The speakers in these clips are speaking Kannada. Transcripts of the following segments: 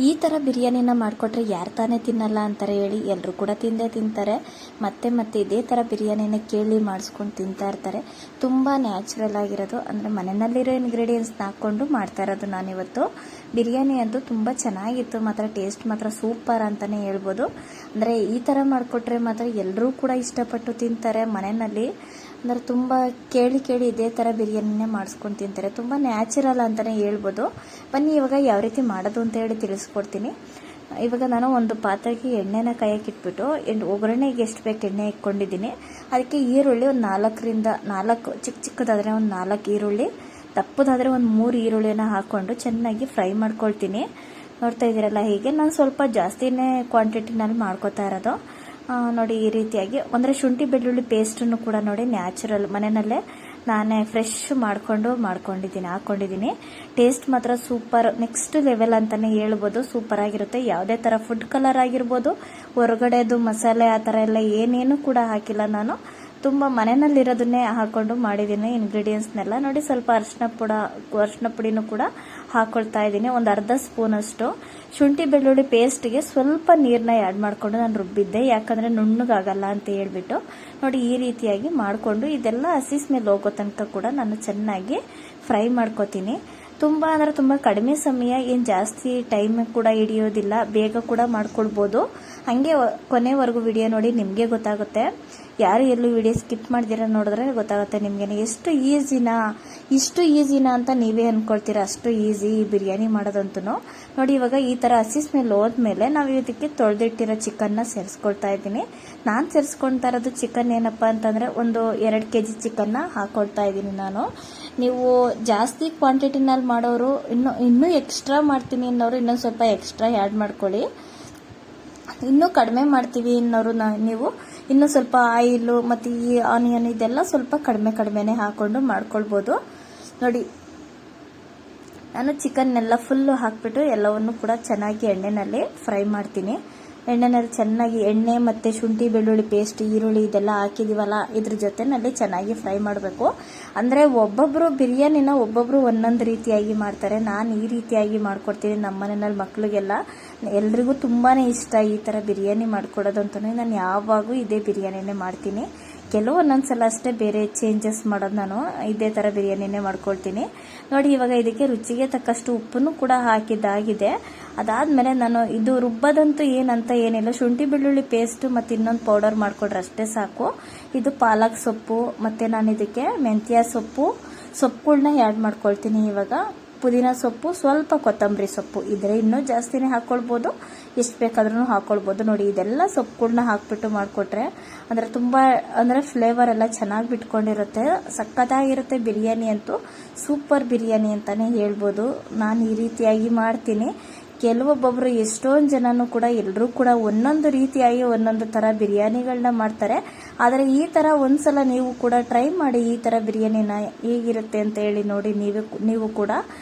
ಈ ಥರ ಬಿರಿಯಾನಿನ ಮಾಡಿಕೊಟ್ರೆ ಯಾರು ತಾನೇ ತಿನ್ನಲ್ಲ ಅಂತಾರೆ ಹೇಳಿ. ಎಲ್ಲರೂ ಕೂಡ ತಿಂದೇ ತಿಂತಾರೆ. ಮತ್ತೆ ಮತ್ತೆ ಇದೇ ಥರ ಬಿರಿಯಾನಿನ ಕೇಳಿ ಮಾಡಿಸ್ಕೊಂಡು ತಿಂತಾ ಇರ್ತಾರೆ. ತುಂಬ ನ್ಯಾಚುರಲ್ ಆಗಿರೋದು, ಅಂದರೆ ಮನೆಯಲ್ಲಿರೋ ಇಂಗ್ರೀಡಿಯೆಂಟ್ಸ್ನ ಹಾಕ್ಕೊಂಡು ಮಾಡ್ತಾ ಇರೋದು ನಾನಿವತ್ತು. ಬಿರಿಯಾನಿ ಅಂತೂ ತುಂಬ ಚೆನ್ನಾಗಿತ್ತು, ಮಾತ್ರ ಟೇಸ್ಟ್ ಮಾತ್ರ ಸೂಪರ್ ಅಂತಲೇ ಹೇಳ್ಬೋದು. ಅಂದರೆ ಈ ಥರ ಮಾಡಿಕೊಟ್ರೆ ಮಾತ್ರ ಎಲ್ಲರೂ ಕೂಡ ಇಷ್ಟಪಟ್ಟು ತಿಂತಾರೆ ಮನೆಯಲ್ಲಿ. ಅಂದರೆ ತುಂಬ ಕೇಳಿ ಇದೇ ಥರ ಬಿರಿಯಾನಿನೇ ಮಾಡಿಸ್ಕೊಂಡು ತಿಂತಾರೆ. ತುಂಬ ನ್ಯಾಚುರಲ್ ಅಂತಲೇ ಹೇಳ್ಬೋದು. ಬನ್ನಿ ಇವಾಗ ಯಾವ ರೀತಿ ಮಾಡೋದು ಅಂತ ಹೇಳಿ ತಿಳಿಸ್ಕೊಡ್ತೀನಿ. ಇವಾಗ ನಾನು ಒಂದು ಪಾತ್ರೆಗೆ ಎಣ್ಣೆನ ಕಾಯಕ್ಕಿಟ್ಬಿಟ್ಟು ಒಗ್ಗರಣೆಗೆ ಎಷ್ಟು ಬೇಕು ಎಣ್ಣೆ ಇಟ್ಕೊಂಡಿದ್ದೀನಿ. ಅದಕ್ಕೆ ಈರುಳ್ಳಿ ಒಂದು 4 ಚಿಕ್ಕದಾದರೆ ಒಂದು 4 ಈರುಳ್ಳಿ, ದಪ್ಪದಾದರೆ ಒಂದು 3 ಈರುಳ್ಳಿನ ಹಾಕ್ಕೊಂಡು ಚೆನ್ನಾಗಿ ಫ್ರೈ ಮಾಡ್ಕೊಳ್ತೀನಿ. ನೋಡ್ತಾ ಇದ್ದೀರಲ್ಲ, ಹೀಗೆ ನಾನು ಸ್ವಲ್ಪ ಜಾಸ್ತಿನೇ ಕ್ವಾಂಟಿಟಿನಲ್ಲಿ ಮಾಡ್ಕೋತಾ ಇರೋದು. ನೋಡಿ ಈ ರೀತಿಯಾಗಿ. ಅಂದರೆ ಶುಂಠಿ ಬೆಳ್ಳುಳ್ಳಿ ಪೇಸ್ಟನ್ನು ಕೂಡ ನೋಡಿ ನ್ಯಾಚುರಲ್ ಮನೆಯಲ್ಲೇ ನಾನೇ ಫ್ರೆಶ್ ಹಾಕ್ಕೊಂಡಿದ್ದೀನಿ. ಟೇಸ್ಟ್ ಮಾತ್ರ ಸೂಪರ್, ನೆಕ್ಸ್ಟ್ ಲೆವೆಲ್ ಅಂತಲೇ ಹೇಳ್ಬೋದು. ಸೂಪರ್ ಆಗಿರುತ್ತೆ. ಯಾವುದೇ ಥರ ಫುಡ್ ಕಲರ್ ಆಗಿರ್ಬೋದು, ಹೊರಗಡೆದು ಮಸಾಲೆ ಆ ಥರ ಎಲ್ಲ ಏನೇನು ಕೂಡ ಹಾಕಿಲ್ಲ ನಾನು. ತುಂಬ ಮನೆಯಲ್ಲಿರೋದನ್ನೇ ಹಾಕೊಂಡು ಮಾಡಿದ್ದೀನಿ ಇಂಗ್ರೀಡಿಯೆಂಟ್ಸ್ನೆಲ್ಲ. ನೋಡಿ ಸ್ವಲ್ಪ ಅರಿಶಿನ ಪುಡಿನೂ ಕೂಡ ಹಾಕೊಳ್ತಾ ಇದ್ದೀನಿ. ಒಂದು ಅರ್ಧ ಸ್ಪೂನಷ್ಟು ಶುಂಠಿ ಬೆಳ್ಳುಳ್ಳಿ ಪೇಸ್ಟ್ಗೆ ಸ್ವಲ್ಪ ನೀರನ್ನ ಆ್ಯಡ್ ಮಾಡಿಕೊಂಡು ನಾನು ರುಬ್ಬಿದ್ದೆ, ಯಾಕಂದರೆ ನುಣ್ಣಗಾಗಲ್ಲ ಅಂತ ಹೇಳ್ಬಿಟ್ಟು. ನೋಡಿ ಈ ರೀತಿಯಾಗಿ ಮಾಡಿಕೊಂಡು ಇದೆಲ್ಲ ಹಸಿ ಸ್ಮೆಲ್ ಹೋಗೋ ತನಕ ಕೂಡ ನಾನು ಚೆನ್ನಾಗಿ ಫ್ರೈ ಮಾಡ್ಕೋತೀನಿ. ತುಂಬ ಅಂದರೆ ತುಂಬ ಕಡಿಮೆ ಸಮಯ, ಏನು ಜಾಸ್ತಿ ಟೈಮ್ ಕೂಡ ಹಿಡಿಯೋದಿಲ್ಲ, ಬೇಗ ಕೂಡ ಮಾಡ್ಕೊಳ್ಬೋದು. ಹಾಗೆ ಕೊನೆವರೆಗೂ ವಿಡಿಯೋ ನೋಡಿ, ನಿಮಗೆ ಗೊತ್ತಾಗುತ್ತೆ. ಯಾರು ಎಲ್ಲೂ ವಿಡಿಯೋ ಸ್ಕಿಪ್ ಮಾಡ್ದಿರ ನೋಡಿದ್ರೆ ಗೊತ್ತಾಗುತ್ತೆ ನಿಮಗೆ ಇಷ್ಟು ಈಸಿನಾ ಅಂತ ನೀವೇ ಅಂದ್ಕೊಳ್ತೀರ. ಅಷ್ಟು ಈಸಿ ಈ ಬಿರಿಯಾನಿ ಮಾಡೋದಂತೂ. ನೋಡಿ ಇವಾಗ ಈ ಥರ ಹಸಿ ಸ್ಮೆಲ್ ಹೋದ್ಮೇಲೆ ನಾವು ಇದಕ್ಕೆ ತೊಳೆದಿಟ್ಟಿರೋ ಚಿಕನ್ನ ಸೇರಿಸ್ಕೊಳ್ತಾ ಇದ್ದೀನಿ. ನಾನು ಸೇರಿಸ್ಕೊಳ್ತಾ ಇರೋದು ಚಿಕನ್ ಏನಪ್ಪ ಅಂತಂದರೆ ಒಂದು 2 kg ಚಿಕನ್ನ ಹಾಕೊಳ್ತಾ ಇದ್ದೀನಿ ನಾನು. ನೀವು ಜಾಸ್ತಿ ಕ್ವಾಂಟಿಟಿನಲ್ಲಿ ಮಾಡೋರು ಇನ್ನೂ ಎಕ್ಸ್ಟ್ರಾ ಮಾಡ್ತೀನಿ ಅನ್ನೋರು ಇನ್ನೊಂದು ಸ್ವಲ್ಪ ಎಕ್ಸ್ಟ್ರಾ ಆ್ಯಡ್ ಮಾಡ್ಕೊಳ್ಳಿ. ಇನ್ನೂ ಕಡಿಮೆ ಮಾಡ್ತೀವಿ ಅನ್ನೋರು ನೀವು ಇನ್ನೂ ಸ್ವಲ್ಪ ಆಯಿಲು ಮತ್ತು ಈ ಆನಿಯನ್ ಇದೆಲ್ಲ ಸ್ವಲ್ಪ ಕಡಿಮೆನೇ ಹಾಕ್ಕೊಂಡು ಮಾಡ್ಕೊಳ್ಬೋದು. ನೋಡಿ ನಾನು ಚಿಕನ್ನೆಲ್ಲ ಫುಲ್ಲು ಹಾಕ್ಬಿಟ್ಟು ಎಲ್ಲವನ್ನು ಕೂಡ ಚೆನ್ನಾಗಿ ಎಣ್ಣೆನಲ್ಲಿ ಫ್ರೈ ಮಾಡ್ತೀನಿ. ಎಣ್ಣೆನಲ್ಲಿ ಚೆನ್ನಾಗಿ ಎಣ್ಣೆ ಮತ್ತು ಶುಂಠಿ ಬೆಳ್ಳುಳ್ಳಿ ಪೇಸ್ಟ್, ಈರುಳ್ಳಿ ಇದೆಲ್ಲ ಹಾಕಿದೀವಲ್ಲ, ಇದ್ರ ಜೊತೆನಲ್ಲಿ ಚೆನ್ನಾಗಿ ಫ್ರೈ ಮಾಡಬೇಕು. ಅಂದರೆ ಒಬ್ಬೊಬ್ಬರು ಬಿರಿಯಾನಿನ ಒಂದೊಂದು ರೀತಿಯಾಗಿ ಮಾಡ್ತಾರೆ. ನಾನು ಈ ರೀತಿಯಾಗಿ ಮಾಡ್ಕೊಡ್ತೀನಿ ನಮ್ಮ ಮನೆಯಲ್ಲಿ ಮಕ್ಕಳಿಗೆಲ್ಲ. ಎಲ್ರಿಗೂ ತುಂಬಾ ಇಷ್ಟ ಈ ಥರ ಬಿರಿಯಾನಿ ಮಾಡ್ಕೊಡೋದಂತೂ. ನಾನು ಯಾವಾಗೂ ಇದೇ ಬಿರಿಯಾನಿನೇ ಮಾಡ್ತೀನಿ. ಒಂದೊಂದ್ಸಲ ಅಷ್ಟೇ ಬೇರೆ ಚೇಂಜಸ್ ಮಾಡೋದು, ನಾನು ಇದೇ ಥರ ಬಿರಿಯಾನಿನೇ ಮಾಡ್ಕೊಳ್ತೀನಿ. ನೋಡಿ ಇವಾಗ ಇದಕ್ಕೆ ರುಚಿಗೆ ತಕ್ಕಷ್ಟು ಉಪ್ಪನ್ನು ಕೂಡ ಹಾಕಿದ್ದಾಗಿದೆ. ಅದಾದಮೇಲೆ ನಾನು ಇದು ರುಬ್ಬದಂತೂ ಏನಂತ ಏನಿಲ್ಲ, ಶುಂಠಿ ಬೆಳ್ಳುಳ್ಳಿ ಪೇಸ್ಟ್ ಮತ್ತು ಇನ್ನೊಂದು ಪೌಡರ್ ಮಾಡಿಕೊಡ್ರೆ ಅಷ್ಟೇ ಸಾಕು. ಇದು ಪಾಲಕ್ ಸೊಪ್ಪು ಮತ್ತು ನಾನು ಇದಕ್ಕೆ ಮೆಂತ್ಯ ಸೊಪ್ಪುಗಳನ್ನ ಆ್ಯಡ್ ಮಾಡ್ಕೊಳ್ತೀನಿ. ಇವಾಗ ಪುದೀನ ಸೊಪ್ಪು, ಸ್ವಲ್ಪ ಕೊತ್ತಂಬರಿ ಸೊಪ್ಪು ಇದ್ರೆ ಇನ್ನೂ ಜಾಸ್ತಿನೇ ಹಾಕ್ಕೊಳ್ಬೋದು, ಎಷ್ಟು ಬೇಕಾದ್ರೂ ಹಾಕ್ಕೊಳ್ಬೋದು. ನೋಡಿ ಇದೆಲ್ಲ ಸೊಪ್ಪುಗಳನ್ನ ಹಾಕ್ಬಿಟ್ಟು ಮಾಡಿಕೊಟ್ರೆ ಅಂದರೆ ಫ್ಲೇವರ್ ಎಲ್ಲ ಚೆನ್ನಾಗಿ ಬಿಟ್ಕೊಂಡಿರುತ್ತೆ. ಸಖತ್ತಾಗಿರುತ್ತೆ ಬಿರಿಯಾನಿ ಅಂತೂ. ಸೂಪರ್ ಬಿರಿಯಾನಿ ಅಂತಲೇ ಹೇಳ್ಬೋದು. ನಾನು ಈ ರೀತಿಯಾಗಿ ಮಾಡ್ತೀನಿ. ಕೆಲವೊಬ್ಬೊಬ್ಬರು ಎಷ್ಟೊಂದು ಜನನೂ ಕೂಡ ಎಲ್ಲರೂ ಕೂಡ ಒಂದೊಂದು ರೀತಿಯಾಗಿ ಒಂದೊಂದು ಥರ ಬಿರಿಯಾನಿಗಳನ್ನ ಮಾಡ್ತಾರೆ. ಆದರೆ ಈ ಥರ ಒಂದ್ಸಲ ನೀವು ಕೂಡ ಟ್ರೈ ಮಾಡಿ, ಈ ಥರ ಬಿರಿಯಾನಿನ ಹೇಗಿರುತ್ತೆ ಅಂತ ಹೇಳಿ ನೋಡಿ ನೀವು ಕೂಡ.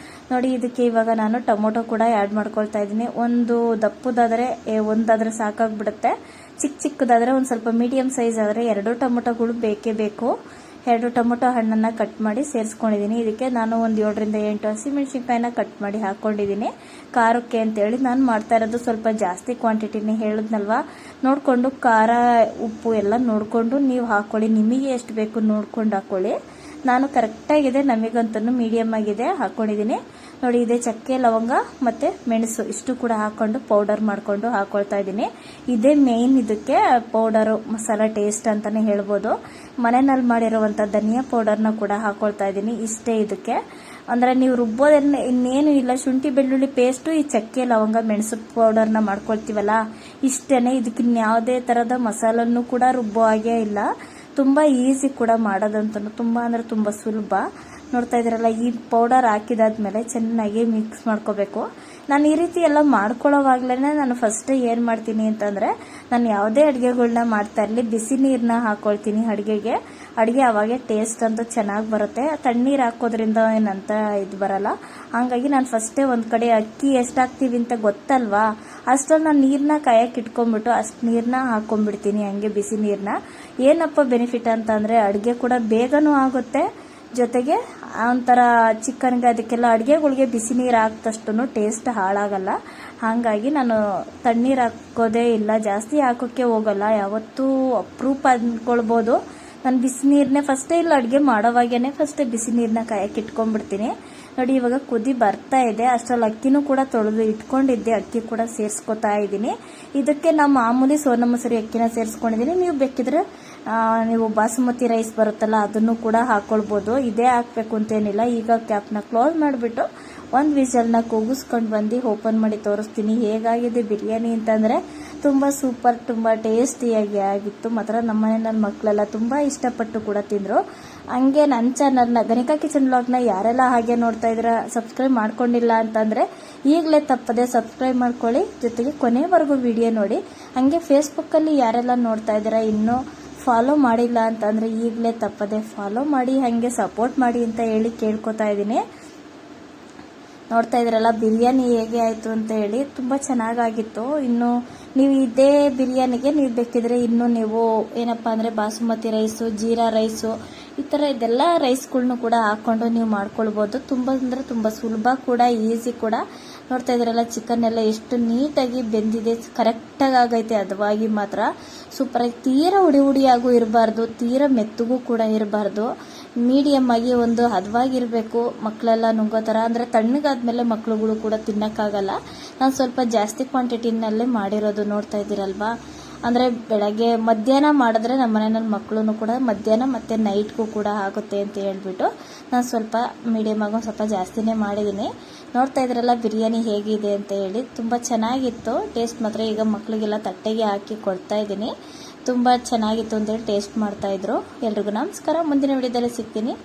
ನೋಡಿ ಇದಕ್ಕೆ ಇವಾಗ ನಾನು ಟೊಮೊಟೊ ಕೂಡ ಆ್ಯಡ್ ಮಾಡ್ಕೊಳ್ತಾ ಇದ್ದೀನಿ. ಒಂದು ದಪ್ಪದಾದರೆ ಒಂದಾದರೆ ಸಾಕಾಗ್ಬಿಡುತ್ತೆ. ಚಿಕ್ಕದಾದರೆ ಒಂದು ಸ್ವಲ್ಪ ಮೀಡಿಯಂ ಸೈಜ್ ಆದರೆ 2 ಟೊಮೊಟೊಗಳು ಬೇಕೇ ಬೇಕು. 2 ಟೊಮೊಟೊ ಹಣ್ಣನ್ನು ಕಟ್ ಮಾಡಿ ಸೇರಿಸ್ಕೊಂಡಿದ್ದೀನಿ. ಇದಕ್ಕೆ ನಾನು ಒಂದು 7ರಿಂದ 8 ಹಸಿಮೆಣಸಿನ್ಕಾಯಿನ ಕಟ್ ಮಾಡಿ ಹಾಕ್ಕೊಂಡಿದ್ದೀನಿ ಖಾರಕ್ಕೆ ಅಂತೇಳಿ. ನಾನು ಮಾಡ್ತಾ ಇರೋದು ಸ್ವಲ್ಪ ಜಾಸ್ತಿ ಕ್ವಾಂಟಿಟಿನೇ ಹೇಳಿದ್ನಲ್ವಾ, ನೋಡಿಕೊಂಡು ಖಾರ ಉಪ್ಪು ಎಲ್ಲ ನೋಡಿಕೊಂಡು ನೀವು ಹಾಕ್ಕೊಳ್ಳಿ. ನಿಮಗೆ ಎಷ್ಟು ಬೇಕು ನೋಡ್ಕೊಂಡು ಹಾಕ್ಕೊಳ್ಳಿ. ನಾನು ಕರೆಕ್ಟಾಗಿದೆ, ನಮಗಂತೂ ಮೀಡಿಯಮ್ ಆಗಿದೆ ಹಾಕ್ಕೊಂಡಿದ್ದೀನಿ. ನೋಡಿ ಇದೇ ಚಕ್ಕೆ, ಲವಂಗ ಮತ್ತು ಮೆಣಸು ಇಷ್ಟು ಕೂಡ ಹಾಕ್ಕೊಂಡು ಪೌಡರ್ ಮಾಡಿಕೊಂಡು ಹಾಕ್ಕೊಳ್ತಾ ಇದ್ದೀನಿ. ಇದೇ ಮೇಯ್ನ್ ಇದಕ್ಕೆ ಪೌಡರು, ಮಸಾಲ ಟೇಸ್ಟ್ ಅಂತಲೇ ಹೇಳ್ಬೋದು. ಮನೆಯಲ್ಲಿ ಮಾಡಿರುವಂಥ ಧನಿಯಾ ಪೌಡರ್ನ ಕೂಡ ಹಾಕ್ಕೊಳ್ತಾ ಇದ್ದೀನಿ. ಇಷ್ಟೇ ಇದಕ್ಕೆ. ಅಂದರೆ ನೀವು ರುಬ್ಬೋದನ್ನ ಇನ್ನೇನು ಇಲ್ಲ, ಶುಂಠಿ ಬೆಳ್ಳುಳ್ಳಿ ಪೇಸ್ಟು, ಈ ಚಕ್ಕೆ ಲವಂಗ ಮೆಣಸು ಪೌಡರ್ನ ಮಾಡ್ಕೊಳ್ತೀವಲ್ಲ ಇಷ್ಟೇ. ಇದಕ್ಕೆ ಯಾವುದೇ ಥರದ ಮಸಾಲನ್ನು ಕೂಡ ರುಬ್ಬೋ ಹಾಗೆ ಇಲ್ಲ. ತುಂಬ ಈಸಿ ಕೂಡ ಮಾಡೋದಂತೂ, ತುಂಬ ಅಂದರೆ ತುಂಬ ಸುಲಭ. ನೋಡ್ತಾ ಇದ್ದೀರಲ್ಲ, ಈ ಪೌಡರ್ ಹಾಕಿದಾದ್ಮೇಲೆ ಚೆನ್ನಾಗಿ ಮಿಕ್ಸ್ ಮಾಡ್ಕೋಬೇಕು. ನಾನು ಈ ರೀತಿ ಎಲ್ಲ ಮಾಡ್ಕೊಳ್ಳೋವಾಗ್ಲೇ ನಾನು ಫಸ್ಟ್ ಏನು ಮಾಡ್ತೀನಿ ಅಂತಂದರೆ, ನಾನು ಯಾವುದೇ ಅಡುಗೆಗಳನ್ನ ಮಾಡ್ತಾ ಇರಲಿ ಬಿಸಿ ನೀರನ್ನ ಹಾಕ್ಕೊಳ್ತೀನಿ ಅಡುಗೆ ಅವಾಗೆ ಟೇಸ್ಟ್ ಅಂತೂ ಚೆನ್ನಾಗಿ ಬರುತ್ತೆ. ತಣ್ಣೀರು ಹಾಕೋದ್ರಿಂದ ಏನಂತ ಇದು ಬರಲ್ಲ. ಹಾಗಾಗಿ ನಾನು ಫಸ್ಟೇ ಒಂದು ಕಡೆ ಅಕ್ಕಿ ಎಷ್ಟು ಹಾಕ್ತೀವಿ ಅಂತ ಗೊತ್ತಲ್ವಾ, ಅಷ್ಟರಲ್ಲಿ ನಾನು ನೀರನ್ನ ಕಾಯಕ್ಕೆ ಇಟ್ಕೊಂಡ್ಬಿಟ್ಟು ಅಷ್ಟು ನೀರನ್ನ ಹಾಕ್ಕೊಂಡ್ಬಿಡ್ತೀನಿ, ಹಂಗೆ ಬಿಸಿ ನೀರನ್ನ. ಏನಪ್ಪ ಬೆನಿಫಿಟ್ ಅಂತಂದರೆ ಅಡುಗೆ ಕೂಡ ಬೇಗನೂ ಆಗುತ್ತೆ, ಜೊತೆಗೆ ಒಂಥರ ಚಿಕನ್ಗೆ ಅದಕ್ಕೆಲ್ಲ ಅಡುಗೆಗಳಿಗೆ ಬಿಸಿ ನೀರು ಹಾಕ್ದಷ್ಟು ಟೇಸ್ಟ್ ಹಾಳಾಗಲ್ಲ. ಹಾಗಾಗಿ ನಾನು ತಣ್ಣೀರು ಹಾಕೋದೇ ಇಲ್ಲ, ಜಾಸ್ತಿ ಹಾಕೋಕ್ಕೆ ಹೋಗಲ್ಲ. ಯಾವತ್ತೂ ಅಪರೂಪ ಅಂದ್ಕೊಳ್ಬೋದು. ನಾನು ಬಿಸಿ ನೀರನ್ನೇ ಫಸ್ಟೇ ಇಲ್ಲ ಅಡುಗೆ ಮಾಡೋವಾಗೇ ಫಸ್ಟೇ ಬಿಸಿ ನೀರನ್ನ ಕಾಯಕ್ಕೆ ಇಟ್ಕೊಂಡ್ಬಿಡ್ತೀನಿ. ನೋಡಿ ಇವಾಗ ಕುದಿ ಬರ್ತಾ ಇದೆ. ಅಷ್ಟರಲ್ಲಿ ಅಕ್ಕಿನೂ ಕೂಡ ತೊಳೆದು ಇಟ್ಕೊಂಡಿದ್ದೆ, ಅಕ್ಕಿ ಕೂಡ ಸೇರಿಸ್ಕೊತಾ ಇದ್ದೀನಿ. ಇದಕ್ಕೆ ನಾವು ಮಾಮೂಲಿ ಸೋನಾ ಮಸೂರಿ ಅಕ್ಕಿನ ಸೇರಿಸ್ಕೊಂಡಿದ್ದೀನಿ. ನೀವು ಬೇಕಿದ್ರೆ ನೀವು ಬಾಸುಮತಿ ರೈಸ್ ಬರುತ್ತಲ್ಲ ಅದನ್ನು ಕೂಡ ಹಾಕ್ಕೊಳ್ಬೋದು. ಇದೇ ಹಾಕಬೇಕು ಅಂತೇನಿಲ್ಲ. ಈಗ ಕ್ಯಾಪ್ನ ಕ್ಲೋಸ್ ಮಾಡಿಬಿಟ್ಟು ಒಂದು ವಿಷಲ್ನ ಕೂಗಿಸ್ಕೊಂಡು ಬಂದು ಓಪನ್ ಮಾಡಿ ತೋರಿಸ್ತೀನಿ ಹೇಗಾಗಿದೆ ಬಿರಿಯಾನಿ ಅಂತಂದರೆ. ತುಂಬ ಸೂಪರ್, ತುಂಬ ಟೇಸ್ಟಿಯಾಗಿ ಆಗಿತ್ತು. ಮಾತ್ರ ನಮ್ಮನೆ ನನ್ನ ಮಕ್ಕಳೆಲ್ಲ ತುಂಬ ಇಷ್ಟಪಟ್ಟು ಕೂಡ ತಿಂದರು. ಹಂಗೆ ನನ್ನ ಚಾನಲ್ನ ಗಣಿಕಾ ಕಿಚನ್ ಬ್ಲಾಗ್ನ ಯಾರೆಲ್ಲ ಹಾಗೆ ನೋಡ್ತಾ ಇದ್ದೀರಾ, ಸಬ್ಸ್ಕ್ರೈಬ್ ಮಾಡ್ಕೊಂಡಿಲ್ಲ ಅಂತಂದರೆ ಈಗಲೇ ತಪ್ಪದೆ ಸಬ್ಸ್ಕ್ರೈಬ್ ಮಾಡ್ಕೊಳ್ಳಿ, ಜೊತೆಗೆ ಕೊನೆವರೆಗೂ ವಿಡಿಯೋ ನೋಡಿ. ಹಾಗೆ ಫೇಸ್ಬುಕ್ಕಲ್ಲಿ ಯಾರೆಲ್ಲ ನೋಡ್ತಾ ಇದ್ದೀರಾ ಇನ್ನೂ ಫಾಲೋ ಮಾಡಿಲ್ಲ ಅಂತಂದರೆ ಈಗಲೇ ತಪ್ಪದೆ ಫಾಲೋ ಮಾಡಿ, ಹಾಗೆ ಸಪೋರ್ಟ್ ಮಾಡಿ ಅಂತ ಹೇಳಿ ಕೇಳ್ಕೊತಾ ಇದ್ದೀನಿ. ನೋಡ್ತಾ ಇದ್ರಲ್ಲ ಬಿರಿಯಾನಿ ಹೇಗೆ ಆಯಿತು ಅಂತ ಹೇಳಿ, ತುಂಬ ಚೆನ್ನಾಗಾಗಿತ್ತು. ಇನ್ನು ನೀವು ಇದೇ ಬಿರಿಯಾನಿಗೆ ನೀವು ಬೇಕಿದ್ರೆ ಇನ್ನು ನೀವು ಏನಪ್ಪ ಅಂದರೆ ಬಾಸುಮತಿ ರೈಸು, ಜೀರಾ ರೈಸು, ಈ ಥರ ಇದೆಲ್ಲ ರೈಸ್ಗಳ್ನು ಕೂಡ ಹಾಕ್ಕೊಂಡು ನೀವು ಮಾಡ್ಕೊಳ್ಬೋದು. ತುಂಬ ಅಂದರೆ ತುಂಬ ಸುಲಭ ಕೂಡ, ಈಸಿ ಕೂಡ. ನೋಡ್ತಾ ಇದ್ರಲ್ಲ ಚಿಕನ್ ಎಲ್ಲ ಎಷ್ಟು ನೀಟಾಗಿ ಬೆಂದಿದೆ, ಕರೆಕ್ಟಾಗಿ ಆಗೈತೆ. ಹದವಾಗಿ ಮಾತ್ರ ಸೂಪರಾಗಿ, ತೀರಾ ಹುಡಿಯಾಗೂ ಇರಬಾರ್ದು, ತೀರಾ ಮೆತ್ತಗೂ ಕೂಡ ಇರಬಾರ್ದು. ಮೀಡಿಯಮ್ ಆಗಿ ಒಂದು ಹದವಾಗಿರಬೇಕು. ಮಕ್ಕಳೆಲ್ಲ ನುಂಗೋ ಥರ, ಅಂದರೆ ತಣ್ಣಗಾದ್ಮೇಲೆ ಮಕ್ಳುಗಳು ಕೂಡ ತಿನ್ನೋಕ್ಕಾಗಲ್ಲ. ನಾನು ಸ್ವಲ್ಪ ಜಾಸ್ತಿ ಕ್ವಾಂಟಿಟಿನಲ್ಲೇ ಮಾಡಿರೋದು. ನೋಡ್ತಾ ಇದ್ದೀರಲ್ವಾ, ಅಂದರೆ ಬೆಳಗ್ಗೆ ಮಧ್ಯಾಹ್ನ ಮಾಡಿದ್ರೆ ನಮ್ಮ ಮನೆಯಲ್ಲಿ ಮಕ್ಕಳು ಕೂಡ ಮಧ್ಯಾಹ್ನ ಮತ್ತು ನೈಟ್ಗೂ ಕೂಡ ಆಗುತ್ತೆ ಅಂತ ಹೇಳ್ಬಿಟ್ಟು ನಾನು ಸ್ವಲ್ಪ ಮೀಡಿಯಮ್ ಆಗಿ ಸ್ವಲ್ಪ ಜಾಸ್ತಿನೇ ಮಾಡಿದ್ದೀನಿ. ನೋಡ್ತಾ ಇದ್ರಲ್ಲ ಬಿರಿಯಾನಿ ಹೇಗಿದೆ ಅಂತ ಹೇಳಿ, ತುಂಬ ಚೆನ್ನಾಗಿತ್ತು. ಟೇಸ್ಟ್ ಮಾತ್ರ ಈಗ ಮಕ್ಕಳಿಗೆಲ್ಲ ತಟ್ಟೆಗೆ ಹಾಕಿ ಕೊಡ್ತಾ ಇದ್ದೀನಿ. ತುಂಬ ಚೆನ್ನಾಗಿತ್ತು ಅಂತೇಳಿ ಟೇಸ್ಟ್ ಮಾಡ್ತಾಯಿದ್ರು. ಎಲ್ರಿಗೂ ನಮಸ್ಕಾರ. ಮುಂದಿನ ವಿಡಿಯೋದಲ್ಲಿ ಸಿಗ್ತೀನಿ.